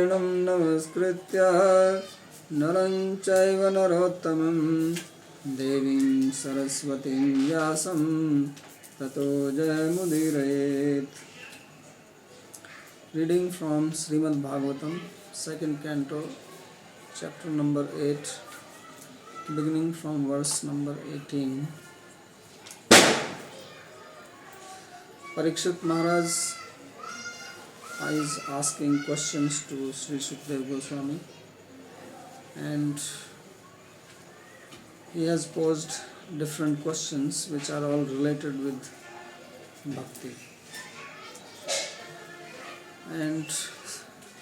नारायणं नमस्कृत्य नरं चैव नरोत्तमं देवीं सरस्वतीं व्यासं ततो जयमुदीरयेत्. Reading from Srimad Bhagavatam, second Canto, chapter number 8, beginning from verse number 18. Parikshit Maharaj is asking questions to Sri Sukadeva Goswami, and he has posed different questions which are all related with bhakti. And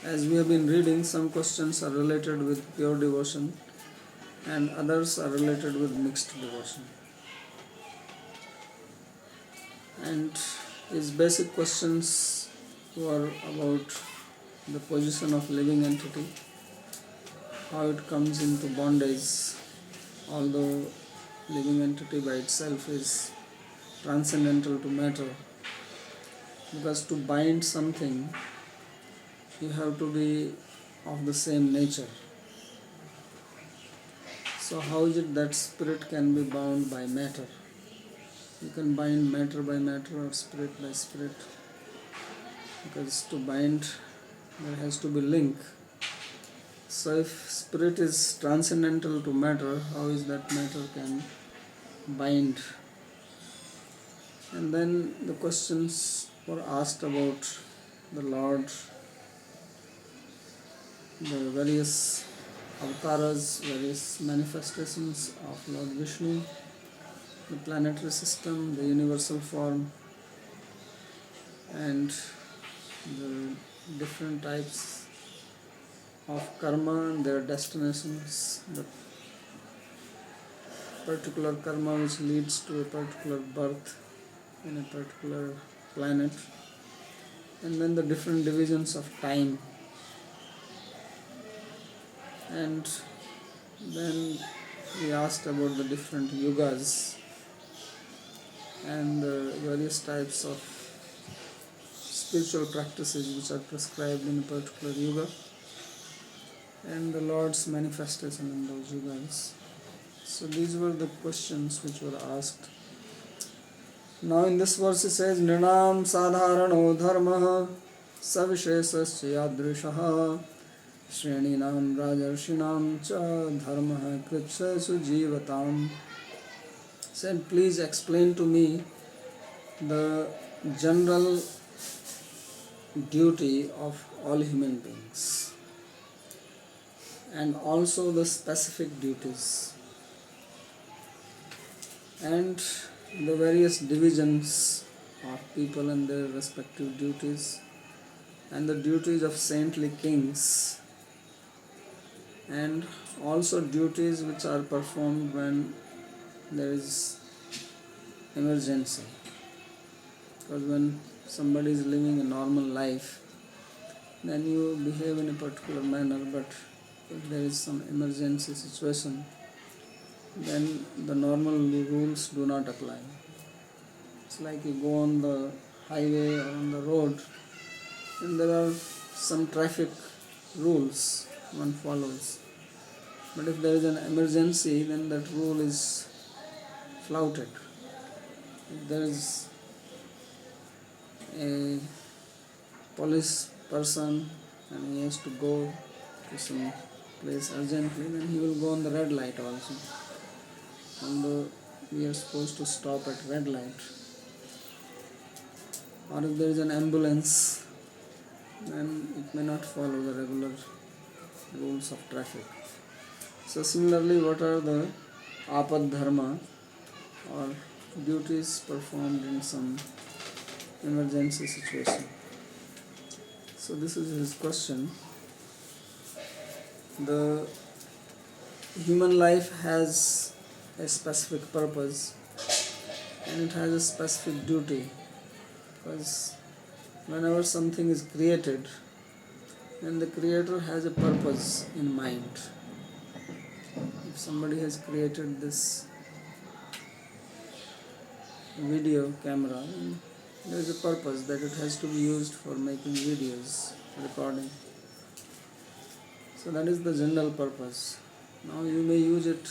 as we have been reading, some questions are related with pure devotion and others are related with mixed devotion. And his basic questions were about the position of living entity, how it comes into bondage, although living entity by itself is transcendental to matter, because to bind something you have to be of the same nature. So how is it that spirit can be bound by matter? You can bind matter by matter or spirit by spirit, because to bind there has to be link. So if spirit is transcendental to matter, how is that matter can bind? And then the questions were asked about the Lord, the various avatars, various manifestations of Lord Vishnu, the planetary system, the universal form, and the different types of karma and their destinations, the particular karma which leads to a particular birth in a particular planet, and then the different divisions of time. And then we asked about the different yugas and the various types of spiritual practices which are prescribed in a particular yuga, and the Lord's manifestation in those yugas. So these were the questions which were asked. Now in this verse it says, Nrinam sadharano dharma savishesasya yadrishaha Shreninam rajarshinam cha dharma kripsesu jivatam. Said, please explain to me the general duty of all human beings and also the specific duties and the various divisions of people and their respective duties, and the duties of saintly kings, and also duties which are performed when there is emergency. Because when somebody is living a normal life, then you behave in a particular manner, but if there is some emergency situation, then the normal rules do not apply. It's like you go on the highway or on the road, and there are some traffic rules one follows. But if there is an emergency, then that rule is flouted. If there is a police person and he has to go to some place urgently, then he will go on the red light also. Although we are supposed to stop at red light. Or if there is an ambulance, then it may not follow the regular rules of traffic. So similarly, what are the apad dharma or duties performed in some emergency situation? So this is his question. The human life has a specific purpose and it has a specific duty, because whenever something is created, then the creator has a purpose in mind. If somebody has created this video camera, then there is a purpose that it has to be used for making videos, recording. So that is the general purpose. Now you may use it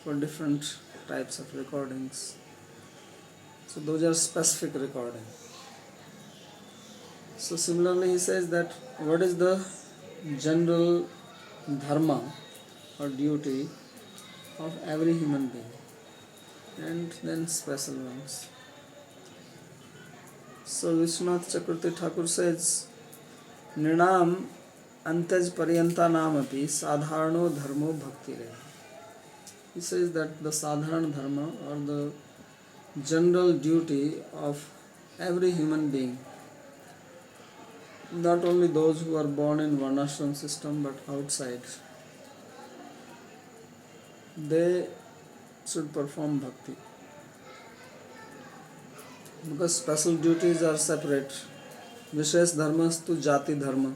for different types of recordings. So those are specific recordings. So similarly he says that what is the general dharma or duty of every human being, and then special ones. So Vishwanath Chakravarti Thakur says, Nirnam Antaj Paryanta Namapi Sadharano Dharmo Bhakti Re. He says that the Sadharana Dharma or the general duty of every human being, not only those who are born in Varnashram system but outside, they should perform bhakti. Because special duties are separate. Vishesh dharmas to jati dharma.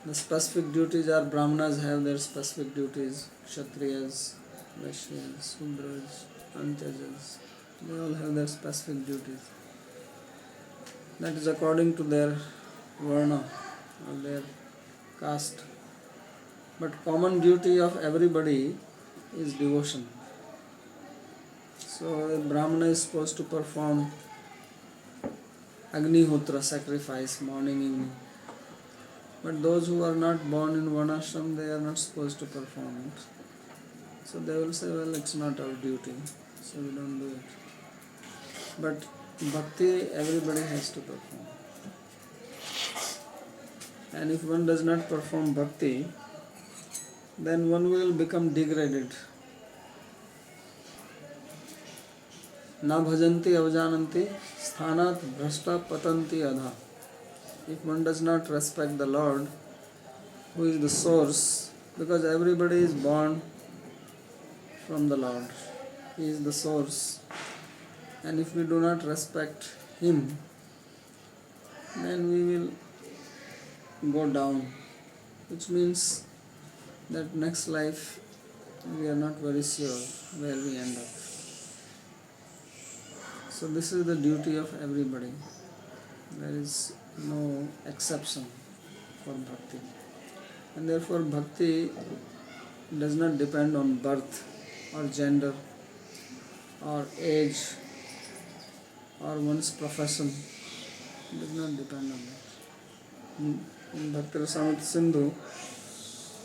The specific duties are Brahmanas have their specific duties, Kshatriyas, Vaishyas, Sudras, Antyajas. They all have their specific duties. That is according to their varna or their caste. But common duty of everybody is devotion. So a Brahmana is supposed to perform Agnihotra sacrifice morning, evening. But those who are not born in Varnashram, they are not supposed to perform it. So they will say, well, it's not our duty, so we don't do it. But bhakti, everybody has to perform. And if one does not perform bhakti, then one will become degraded. Na bhajanti avajananti sthanat bhrashta patanti adha. If one does not respect the Lord, who is the source, because everybody is born from the Lord. He is the source. And if we do not respect Him, then we will go down. Which means that next life we are not very sure where we end up. So this is the duty of everybody. There is no exception for bhakti. And therefore bhakti does not depend on birth or gender or age or one's profession. It does not depend on that. In Bhakti Rasamrita Sindhu,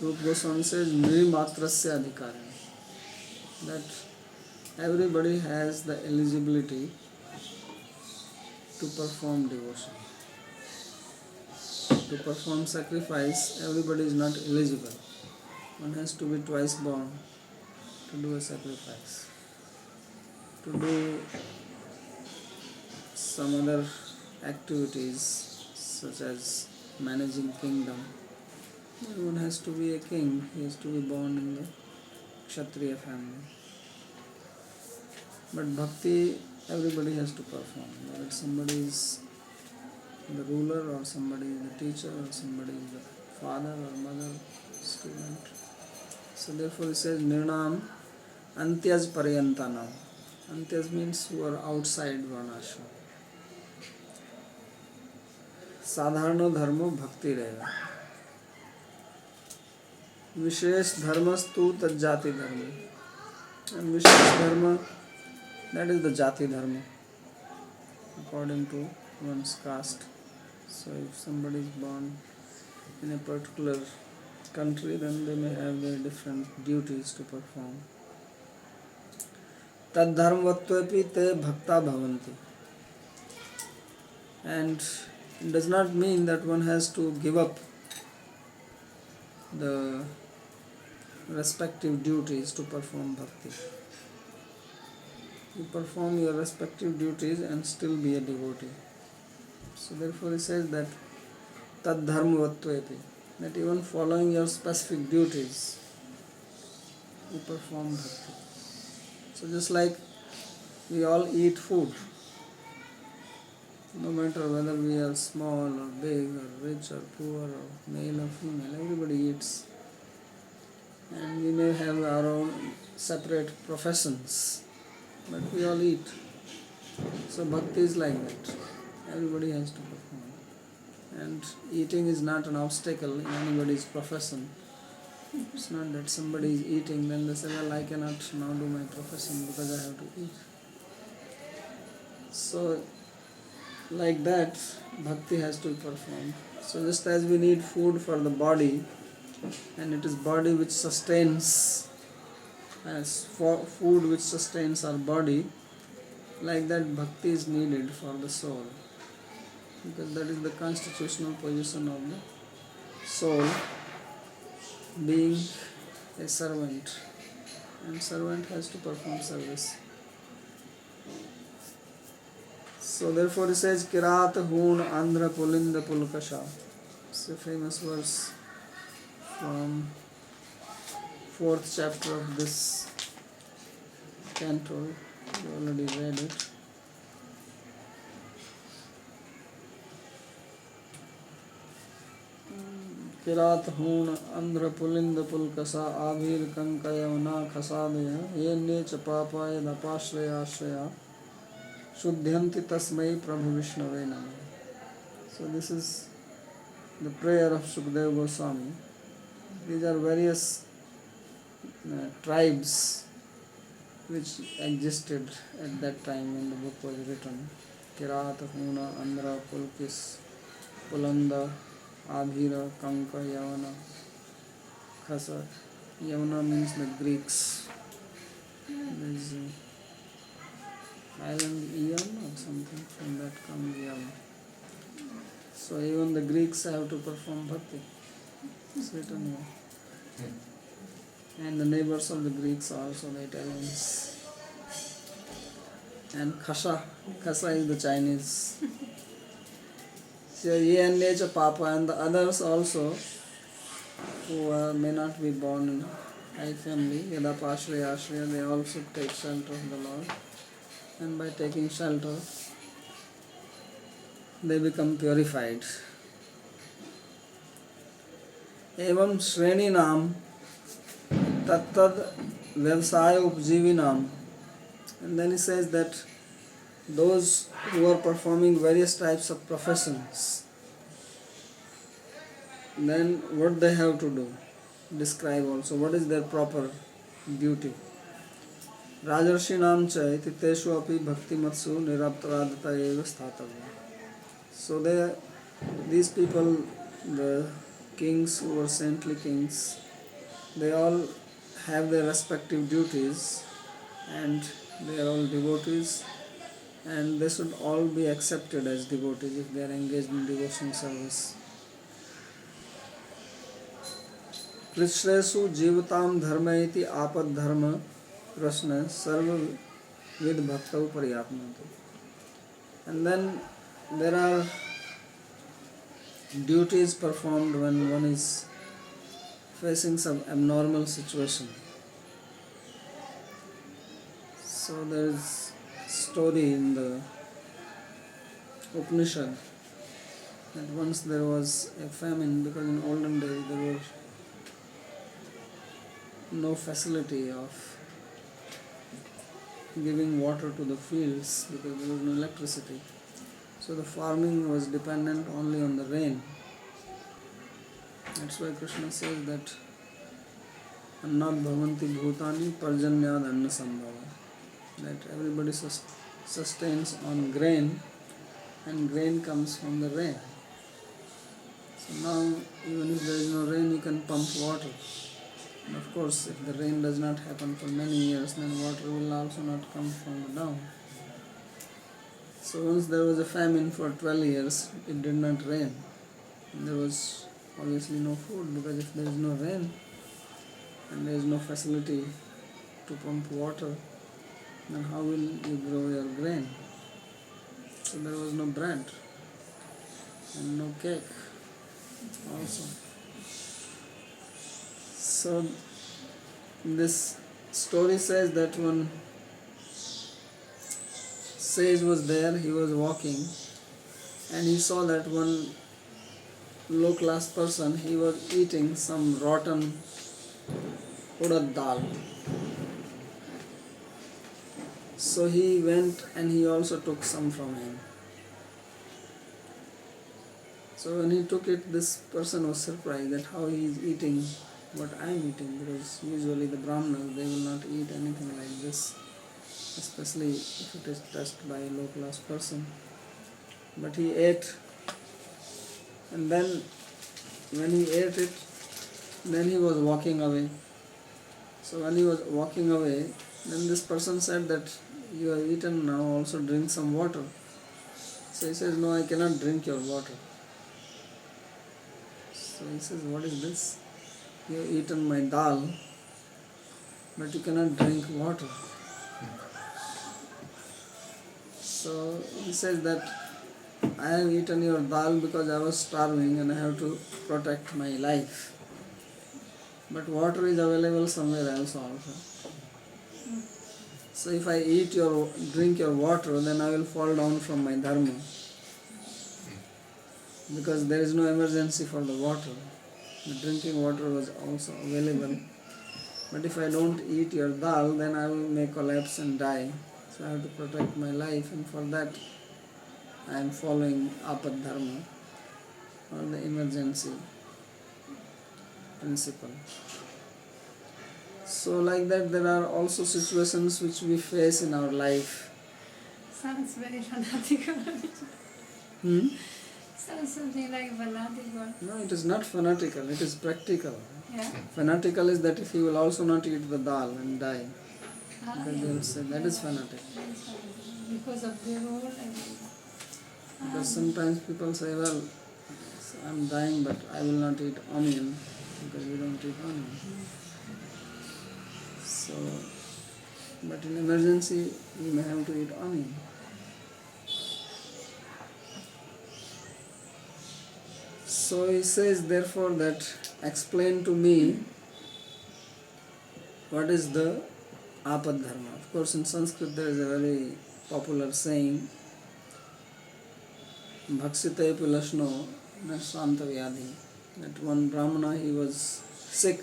Rupa Goswami says, Nrimatrasya adhikari. That everybody has the eligibility to perform devotion. To perform sacrifice, everybody is not eligible. One has to be twice born to do a sacrifice. To do some other activities such as managing kingdom, one has to be a king. He has to be born in the Kshatriya family. But bhakti, everybody has to perform. Whether somebody is the ruler or somebody is the teacher or somebody is the father or mother, student. So therefore it says Nirnam Antyaj Paryantanam. Antyaj means who are outside Varnashram. Sadharano dharmo bhakti reva. Vishesh dharmastu tajjati dharma. And Vishesh dharma, that is the jati dharma, according to one's caste. So if somebody is born in a particular country, then they may have their different duties to perform. Tad dharmavatvapi te bhakta bhavanti. And it does not mean that one has to give up the respective duties to perform bhakti. You perform your respective duties and still be a devotee. So therefore he says that tad dharmavatvapi, that even following your specific duties, you perform bhakti. So just like we all eat food, no matter whether we are small or big or rich or poor or male or female, everybody eats. And we may have our own separate professions, but we all eat. So bhakti is like that. Everybody has to perform. And eating is not an obstacle in anybody's profession. It's not that somebody is eating, then they say, well, I cannot now do my profession because I have to eat. So, like that, bhakti has to perform. So just as we need food for the body, and it is body which sustains, as for food which sustains our body, like that bhakti is needed for the soul. Because that is the constitutional position of the soul, being a servant, and servant has to perform service. So therefore he says, Kirat Hoon Andhra Pulinda Pulkasha. It's a famous verse from 4th chapter of this Canto. You already read it. Kirat Hoon Andhra Pulinda Pulkasa Abhir Kankayavana Khasadaya Yenne Chapapaya Dapashraya Ashraya Shuddhyanti Tasmai Prabhu Vishnave Namah. So this is the prayer of Sukadeva Goswami. These are various tribes which existed at that time when the book was written. Kirat, Huna, Andhra, Pulkis, Pulanda, Abhira, Kanka, Yavana, Khasa. Yavana means the Greeks. There is island Ion or something, from that comes Yavana. So even the Greeks have to perform bhakti. It's written here. And the neighbors of the Greeks are also the Italians. And Khasa is the Chinese. So Ye and Nature Papa and the others also who may not be born in high family, Yada Pashraya Ashraya, they also take shelter of the Lord. And by taking shelter, they become purified. Evam Shreni Nam Tattad Vyavsaya Upjivinam. And then he says that those who are performing various types of professions, then what they have to do? Describe also what is their proper duty. Rajarshinam cha iti teshu api bhakti matsu niraptaradata eva sthatavya. So these people, the kings who were saintly kings, they all have their respective duties, and they are all devotees, and they should all be accepted as devotees if they are engaged in devotion service. Krishresu jivatam dharma iti apad dharma prashna sarva vid bhaktau pariyapnatu. And then there are duties performed when one is facing some abnormal situation. So there is a story in the Upanishad that once there was a famine, because in olden days there was no facility of giving water to the fields because there was no electricity. So the farming was dependent only on the rain. That's why Krishna says that Annad bhavanti bhutani parjanyad anna sambhava. That everybody sustains on grain, and grain comes from the rain. So now even if there is no rain, you can pump water. And of course, if the rain does not happen for many years, then water will also not come from the down. So once there was a famine for 12 years, it did not rain. And there was obviously no food, because if there is no rain and there is no facility to pump water, then how will you grow your grain? So there was no bread and no cake also. So this story says that one sage was there, he was walking, and he saw that one low class person, he was eating some rotten urad dal. So he went and he also took some from him. So when he took it, this person was surprised that how he is eating what I am eating, because usually the Brahmanas, they will not eat anything like this, especially if it is touched by a low class person. But he ate, and then when he ate it, then he was walking away. So when he was walking away, then this person said that you have eaten, now also drink some water. So he says, no, I cannot drink your water. So he says, what is this? You have eaten my dal, but you cannot drink water. So he says that I have eaten your dal because I was starving and I have to protect my life. But water is available somewhere else also. So if I drink your water, then I will fall down from my dharma. Because there is no emergency for the water. The drinking water was also available. But if I don't eat your dal, then I may collapse and die. So I have to protect my life, and for that I am following apad dharma, or the emergency principle. So like that, there are also situations which we face in our life. Sounds very fanatical. Sounds something like fanatical. No, it is not fanatical, it is practical. Yeah. Fanatical is that if he will also not eat the dal and die, then they Yeah. will say that is fanatic. Because of their role. Because sometimes people say, well, I am dying but I will not eat onion because we don't eat onion. So, but in emergency, you may have to eat onion. So he says, therefore, that explain to me what is the apad dharma. Of course, in Sanskrit there is a very popular saying, bhaksite pilashno nasranta vyadhi. That one Brahmana, he was sick,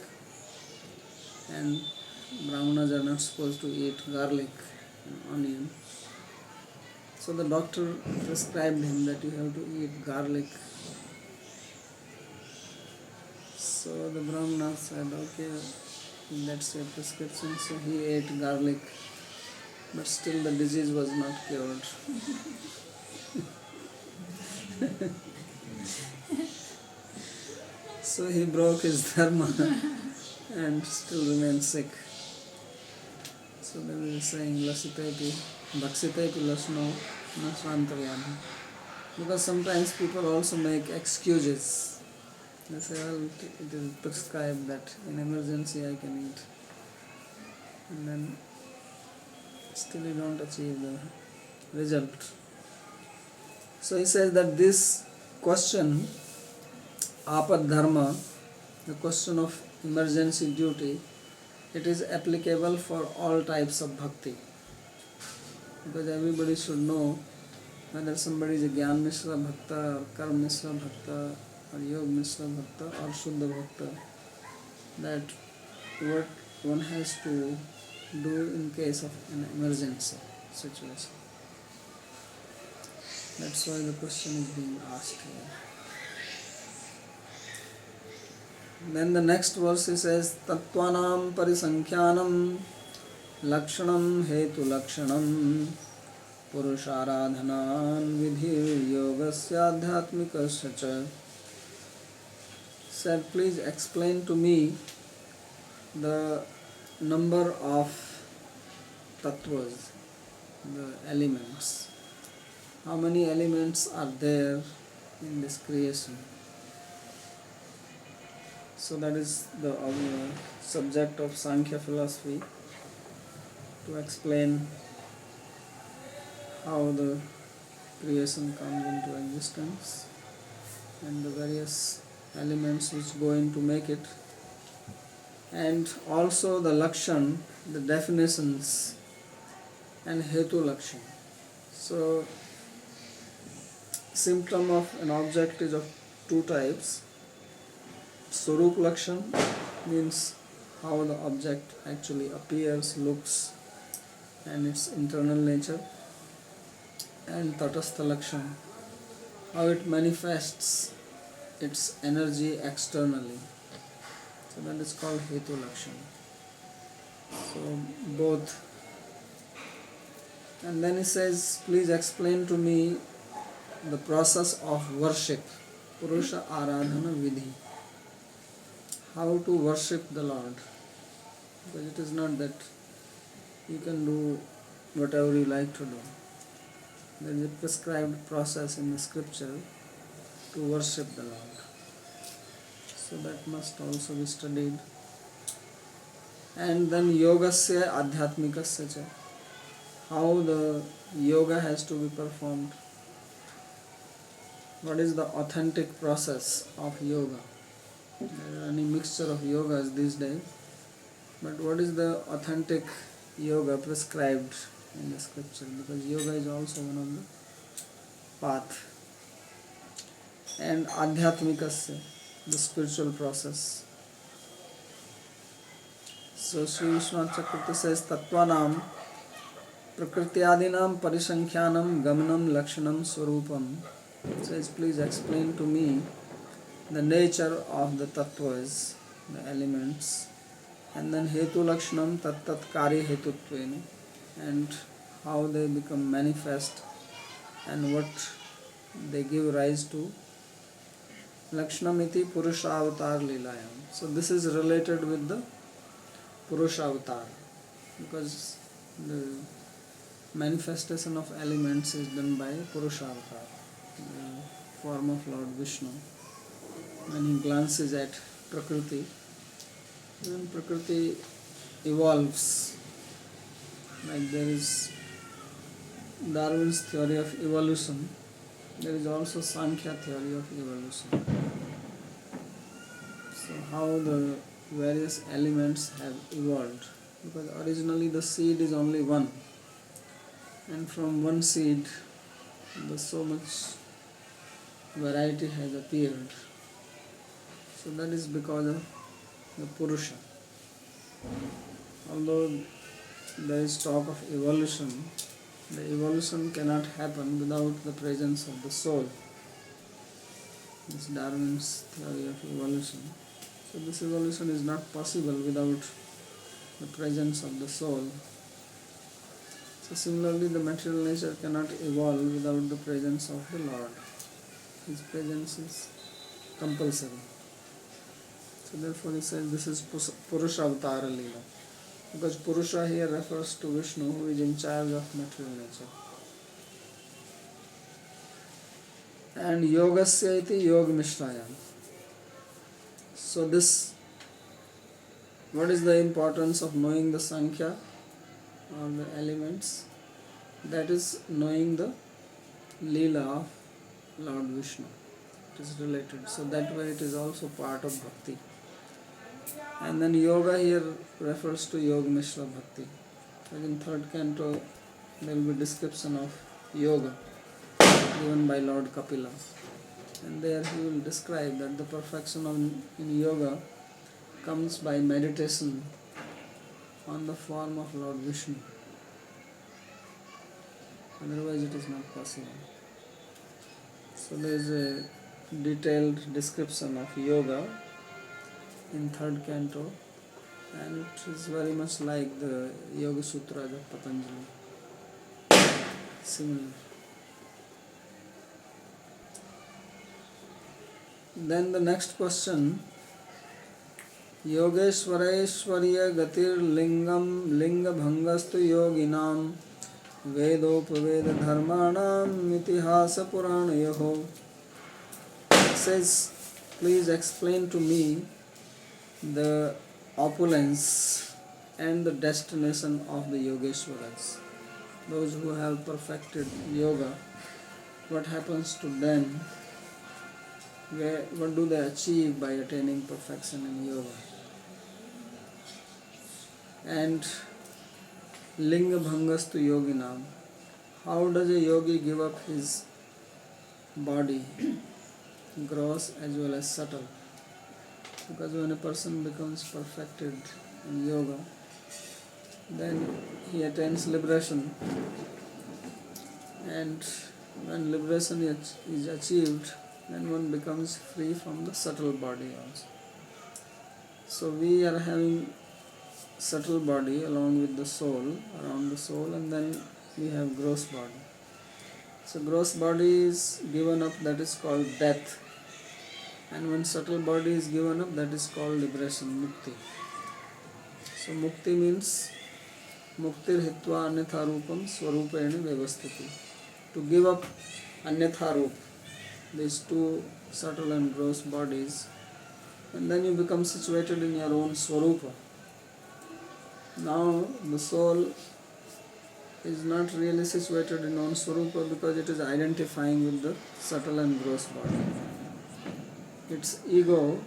and Brahmanas are not supposed to eat garlic and onion. So the doctor prescribed him that you have to eat garlic. So the Brahmana said, okay, that's your prescription. So he ate garlic, but still the disease was not cured. So he broke his dharma and still remained sick. So then we are saying lasitepi, bhaksitepi lasno nasrantavayam. Because sometimes people also make excuses. They say, well, it is prescribed that in emergency I can eat. And then still you don't achieve the result. So he says that this question, apad dharma, the question of emergency duty, it is applicable for all types of bhakti. Because everybody should know whether somebody is a Gyan Mishra Bhakta, or Karma Mishra Bhakta, or Yoga Mishra Bhakta, or Shuddha Bhakta, that what one has to do in case of an emergency situation. That's why the question is being asked here. Then the next verse says, Tattvanam parisankhyanam lakshanam hetu lakshanam purusharadhanan vidhir yogasya adhyatmikasya cha. Said, please explain to me the number of tattvas, the elements. How many elements are there in this creation? So that is the subject of Sankhya philosophy, to explain how the creation comes into existence and the various elements which go in to make it, and also the lakshan, the definitions, and hetu lakshan. So symptom of an object is of two types. Swarup lakshan means how the object actually appears, looks, and its internal nature, and tatastha lakshan, how it manifests its energy externally. So that is called Hetu Lakshana. So both. And then he says, please explain to me the process of worship, Purusha Aradhana Vidhi. How to worship the Lord. Because it is not that you can do whatever you like to do. There is a prescribed process in the scripture to worship the Lord. So that must also be studied. And then yogasya adhyatmikasya cha. How the yoga has to be performed. What is the authentic process of yoga? There are any mixture of yogas these days. But what is the authentic yoga prescribed in the scripture? Because yoga is also one of the path. And adhyatmikasya, the spiritual process. So Sri Vishwanath Chakravarti says, Tattvanam Prakrityadinam Parisankhyanam Gamanam Lakshanam Swarupam. It says, please explain to me the nature of the tattvas, the elements, and then Hetu Lakshanam Tat Tat Kari Hetutvena, and how they become manifest and what they give rise to. Lakshanamiti Purusha Avatar Lilayam. So this is related with the Purusha Avatar, because the manifestation of elements is done by Purusha Avatar, the form of Lord Vishnu. When he glances at Prakriti, then Prakriti evolves. Like there is Darwin's theory of evolution, there is also Sankhya theory of evolution. So how the various elements have evolved, because originally the seed is only one, and from one seed so much variety has appeared. So that is because of the Purusha. Although there is talk of evolution, the evolution cannot happen without the presence of the soul. This is Darwin's theory of evolution. So this evolution is not possible without the presence of the soul. So similarly, the material nature cannot evolve without the presence of the Lord. His presence is compulsory. So therefore he says this is Purusha Avatara Leela. Because Purusha here refers to Vishnu, who is in charge of material nature. And Yogasya iti Yoga Mishrayam. So this, what is the importance of knowing the Sankhya or the elements? That is knowing the Leela of Lord Vishnu. It is related. So that way it is also part of Bhakti. And then Yoga here refers to Yoga Mishra Bhakti. As in 3rd Canto there will be description of Yoga given by Lord Kapila. And there he will describe that the perfection in Yoga comes by meditation on the form of Lord Vishnu. Otherwise it is not possible. So there is a detailed description of Yoga in 3rd Canto, and it is very much like the Yoga Sutras of Patanjali. Similar. Then the next question, Yogeshwaraishwarya Gatir Lingam Linga Bhangastu Yoginam Vedopaveda Dharmanam Itihasa Puranayaho. It says, please explain to me the opulence and the destination of the Yogeshwaras. Those who have perfected yoga, what happens to them? What do they achieve by attaining perfection in yoga? And Linga Bhangastu Yoginam. How does a yogi give up his body, gross as well as subtle? Because when a person becomes perfected in yoga, then he attains liberation. And when liberation is achieved, then one becomes free from the subtle body also. So we are having subtle body along with the soul, around the soul, and then we have gross body. So gross body is given up, that is called death. And when subtle body is given up, that is called liberation, mukti. So mukti means muktir hitva anyatha rupam swarupeni vyavasthiti. To give up anyatha rup, these two subtle and gross bodies, and then you become situated in your own swarupa. Now the soul is not really situated in own swarupa because it is identifying with the subtle and gross body. Its ego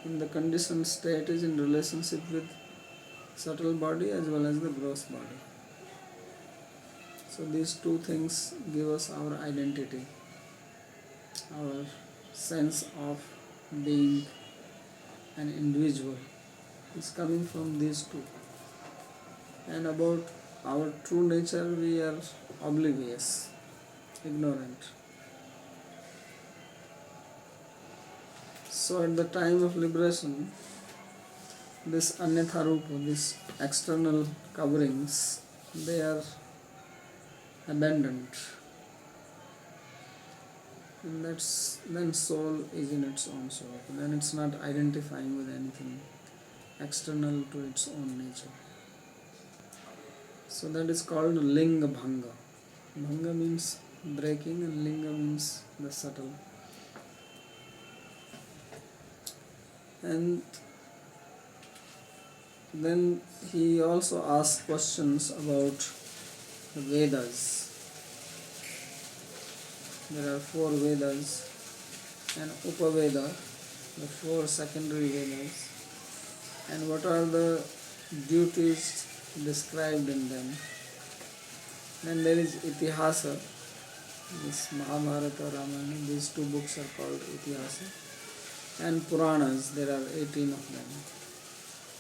in the conditioned state is in relationship with subtle body as well as the gross body. So these two things give us our identity, our sense of being an individual is coming from these two. And about our true nature we are oblivious, ignorant. So at the time of liberation, this anyatha rupa, these external coverings, they are abandoned. And then soul is in its own soul. Then it's not identifying with anything external to its own nature. So that is called linga bhanga. Bhanga means breaking and linga means the subtle. And then he also asked questions about the Vedas. There are 4 Vedas and Upaveda, the 4 secondary Vedas, and what are the duties described in them. Then there is Itihasa, this Mahabharata, Ramayana, these 2 books are called Itihasa, and Puranas, there are 18 of them.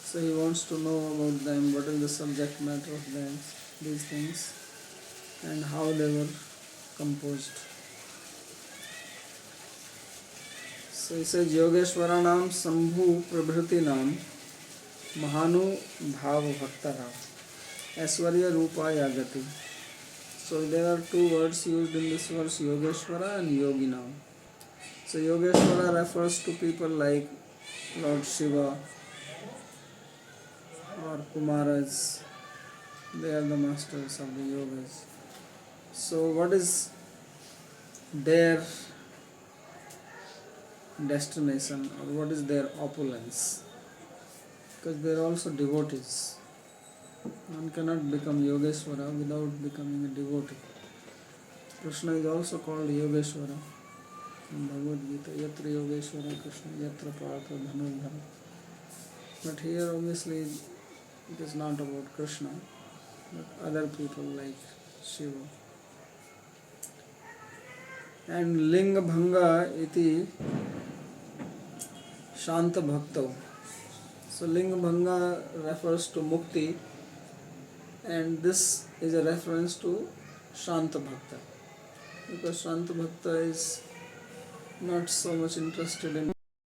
So he wants to know about them, what is the subject matter of them, these things, and how they were composed. So he says, Yogeshwaranam Sambhu Prabhritinam Mahanu Bhav Bhaktara Aishwarya Rupa Yagati. So there are 2 words used in this verse, Yogeshwara and Yoginam. So Yogeshwara refers to people like Lord Shiva or Kumaras. They are the masters of the yogas. So what is their destination or what is their opulence? Because they are also devotees. One cannot become Yogeshwara without becoming a devotee. Krishna is also called Yogeshwara in Bhagavad Gita, Yatra Yogeshwara Krishna, Yatra Partha Dhanurdhara. But here obviously it is not about Krishna, but other people like Shiva. And Linga Bhanga iti Shanta Bhakta. So Linga Bhanga refers to Mukti, and this is a reference to Shanta Bhakta, because Shanta Bhakta is not so much interested in